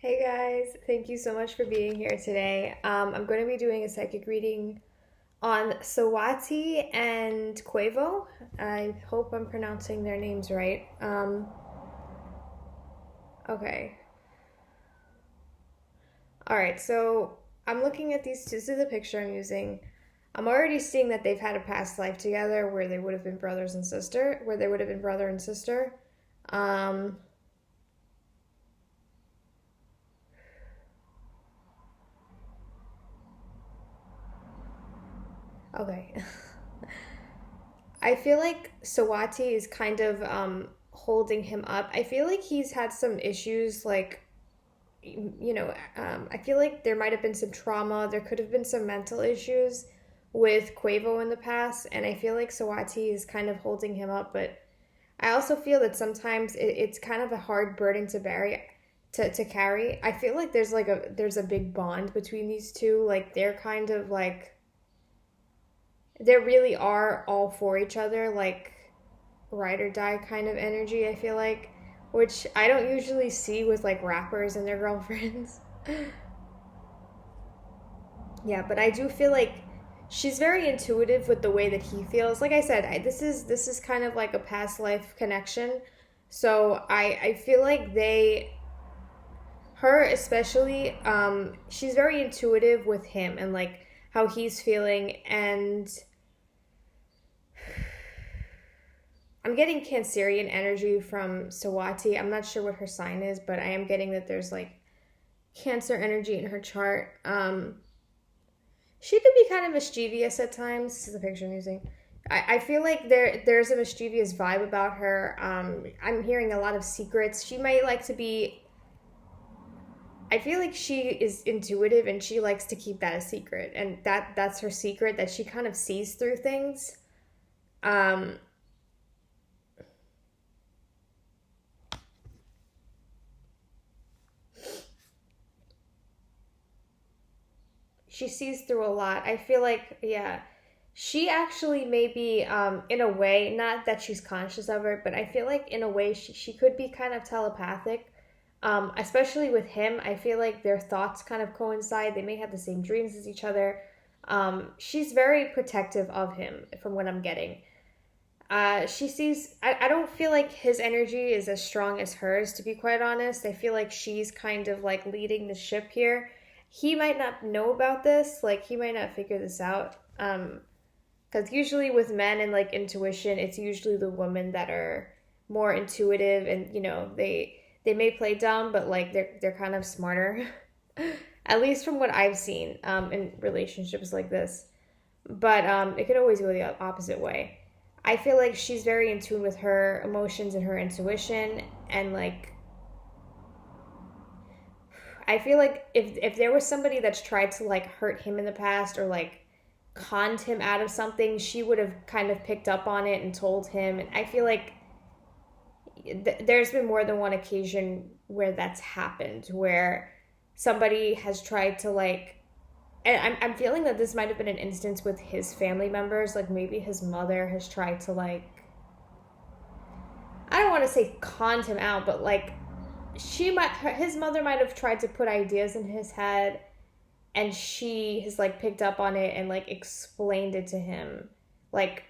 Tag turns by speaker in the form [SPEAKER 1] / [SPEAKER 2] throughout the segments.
[SPEAKER 1] Hey guys, thank you so much for being here today. I'm going to be doing a psychic reading on Saweetie and Quavo. I hope I'm pronouncing their names right. Okay. All right, so I'm looking at these. This is the picture I'm using. I'm already seeing that they've had a past life together where they would have been brothers and sister, where they would have been brother and sister. Um, okay. I feel like Sawati is kind of holding him up. I feel like he's had some issues, like, I feel like there might have been some trauma. There could have been some mental issues with Quavo in the past, and I feel like Sawati is kind of holding him up. But I also feel that sometimes it's kind of a hard burden to bear, to carry. I feel like there's a big bond between these two. Like they're kind of like they really are all for each other, like ride or die kind of energy, I feel like, which I don't usually see with like rappers and their girlfriends. Yeah, but I do feel like she's very intuitive with the way that he feels. Like I said, this is kind of like a past life connection. So I feel like her especially, she's very intuitive with him and like how he's feeling. And I'm getting Cancerian energy from Sawati. I'm not sure what her sign is, but I am getting that there's like Cancer energy in her chart. She could be kind of mischievous at times. This is the picture I'm using. I feel like there's a mischievous vibe about her. I'm hearing a lot of secrets. She might like to be. I feel like she is intuitive and she likes to keep that a secret, and that's her secret, that she kind of sees through things. Um, she sees through a lot. I feel like, yeah, she actually maybe, in a way, not that she's conscious of it, but I feel like in a way she could be kind of telepathic. Especially with him, I feel like their thoughts kind of coincide. They may have the same dreams as each other. She's very protective of him, from what I'm getting. She sees. I don't feel like his energy is as strong as hers, to be quite honest. I feel like she's kind of like leading the ship here. He might not know about this, like, he might not figure this out. Because usually with men and like intuition, it's usually the women that are more intuitive, and they may play dumb, but like they're kind of smarter. At least from what I've seen in relationships like this. But it could always go the opposite way. I feel like she's very in tune with her emotions and her intuition, and like I feel like if there was somebody that's tried to like hurt him in the past, or like conned him out of something, she would have kind of picked up on it and told him. And I feel like there's been more than one occasion where that's happened, where somebody has tried to like, and I'm feeling that this might have been an instance with his family members, like maybe his mother has tried to like, I don't want to say conned him out, but like his mother might have tried to put ideas in his head, and she has like picked up on it and like explained it to him. Like,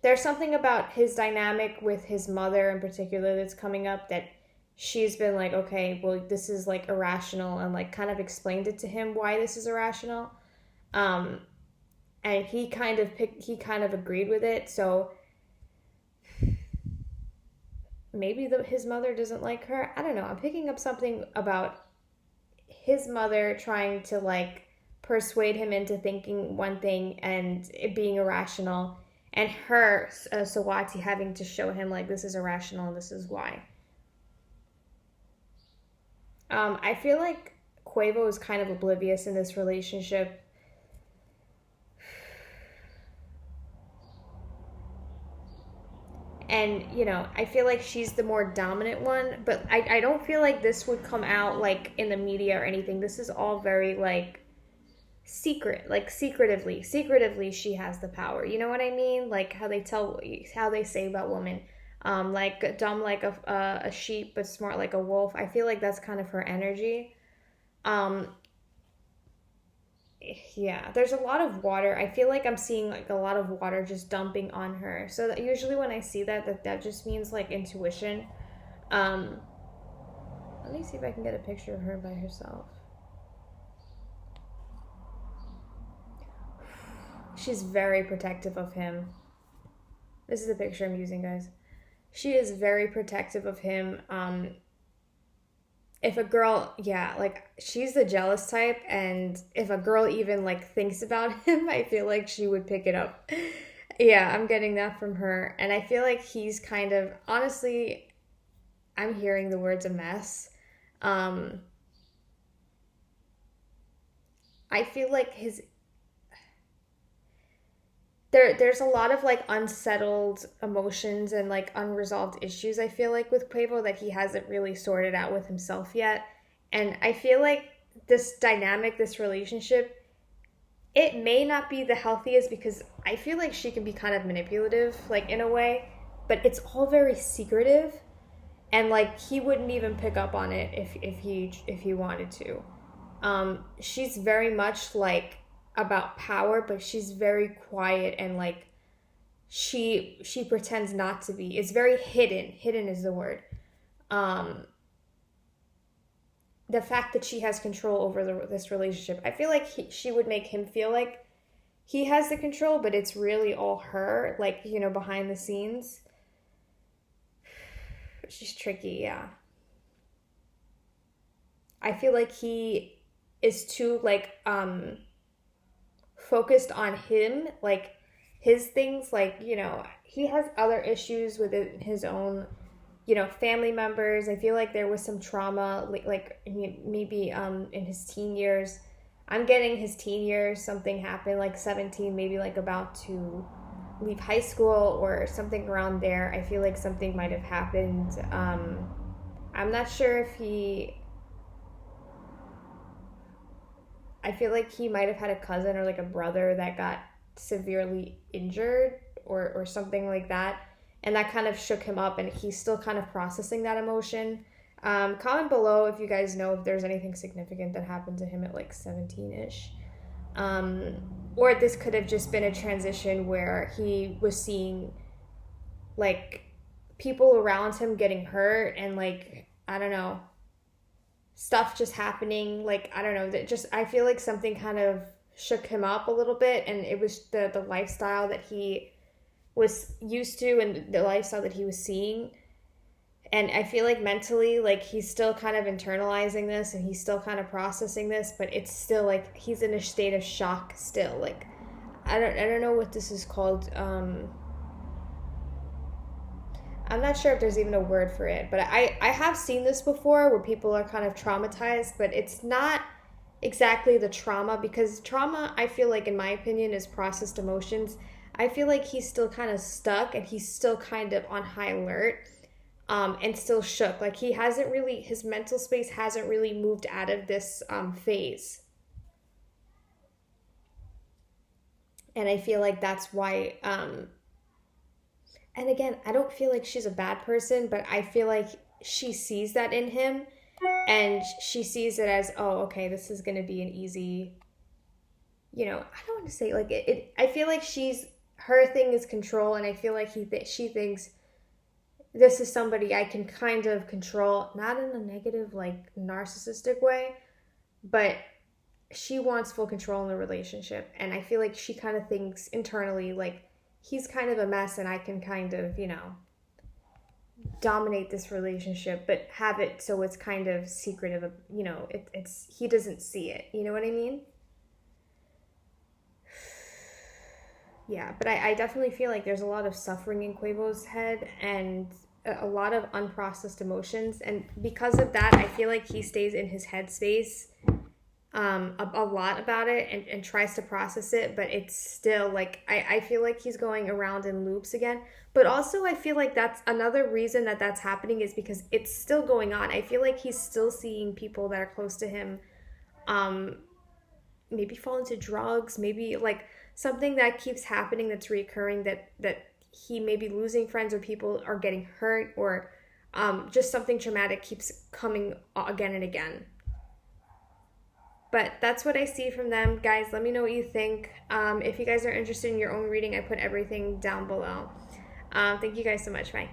[SPEAKER 1] there's something about his dynamic with his mother in particular that's coming up, that she's been like, okay, well, this is like irrational, and like kind of explained it to him why this is irrational. Um, and he kind of agreed with it. So maybe his mother doesn't like her. I don't know. I'm picking up something about his mother trying to like persuade him into thinking one thing and it being irrational, and her, Sawati, having to show him like this is irrational and this is why. I feel like Quavo is kind of oblivious in this relationship. And I feel like she's the more dominant one, but I don't feel like this would come out like in the media or anything. This is all very like secret, like secretively she has the power, you know what I mean? Like how they say about women, like dumb like a sheep but smart like a wolf. I feel like that's kind of her energy. Um, yeah, there's a lot of water. I feel like I'm seeing like a lot of water just dumping on her. So that usually when I see that, that just means like intuition. Um, let me see if I can get a picture of her by herself. She's very protective of him. This is the picture I'm using, guys. She is very protective of him. If a girl, yeah, like she's the jealous type, and if a girl even like thinks about him, I feel like she would pick it up. Yeah, I'm getting that from her. And I feel like he's kind of, honestly, I'm hearing the words a mess. Um, I feel like there's a lot of like unsettled emotions and like unresolved issues, I feel like, with Quavo that he hasn't really sorted out with himself yet. And I feel like this dynamic, this relationship, it may not be the healthiest because I feel like she can be kind of manipulative, like in a way, but it's all very secretive, and like he wouldn't even pick up on it if he wanted to. She's very much like about power, but she's very quiet and like she pretends not to be. It's very hidden. Hidden is the word. Um, the fact that she has control over this relationship, I feel like she would make him feel like he has the control, but it's really all her, like, behind the scenes. She's tricky, yeah. I feel like he is too like focused on him, like his things, like, he has other issues with his own, family members. I feel like there was some trauma, like maybe in his teen years. I'm getting his teen years, something happened, like 17, maybe like about to leave high school or something around there. I feel like something might have happened. I'm not sure if I feel like he might have had a cousin or like a brother that got severely injured or something like that. And that kind of shook him up, and he's still kind of processing that emotion. Comment below if you guys know if there's anything significant that happened to him at like 17-ish. Um, or this could have just been a transition where he was seeing like people around him getting hurt and like, I don't know, stuff just happening, like, I don't know, that just, I feel like something kind of shook him up a little bit, and it was the lifestyle that he was used to and the lifestyle that he was seeing. And I feel like mentally, like, he's still kind of internalizing this and he's still kind of processing this, but it's still like he's in a state of shock still. Like, I don't know what this is called. I'm not sure if there's even a word for it, but I have seen this before where people are kind of traumatized, but it's not exactly the trauma, because trauma, I feel like, in my opinion, is processed emotions. I feel like he's still kind of stuck and he's still kind of on high alert, and still shook. Like, he hasn't really, his mental space hasn't really moved out of this phase. And I feel like that's why, and again, I don't feel like she's a bad person, but I feel like she sees that in him, and she sees it as, oh, okay, this is going to be an easy, I don't want to say like it. I feel like her thing is control, and I feel like she thinks this is somebody I can kind of control, not in a negative, like, narcissistic way, but she wants full control in the relationship. And I feel like she kind of thinks internally, like, he's kind of a mess and I can kind of, dominate this relationship, but have it so it's kind of secretive, it's he doesn't see it. You know what I mean? Yeah, but I definitely feel like there's a lot of suffering in Quavo's head and a lot of unprocessed emotions. And because of that, I feel like he stays in his headspace a lot about it and tries to process it. But it's still like, I feel like he's going around in loops again. But also I feel like that's another reason that's happening is because it's still going on. I feel like he's still seeing people that are close to him maybe fall into drugs, maybe like something that keeps happening that's reoccurring that he may be losing friends or people are getting hurt, or just something traumatic keeps coming again and again. But that's what I see from them. Guys, let me know what you think. If you guys are interested in your own reading, I put everything down below. Thank you guys so much. Bye.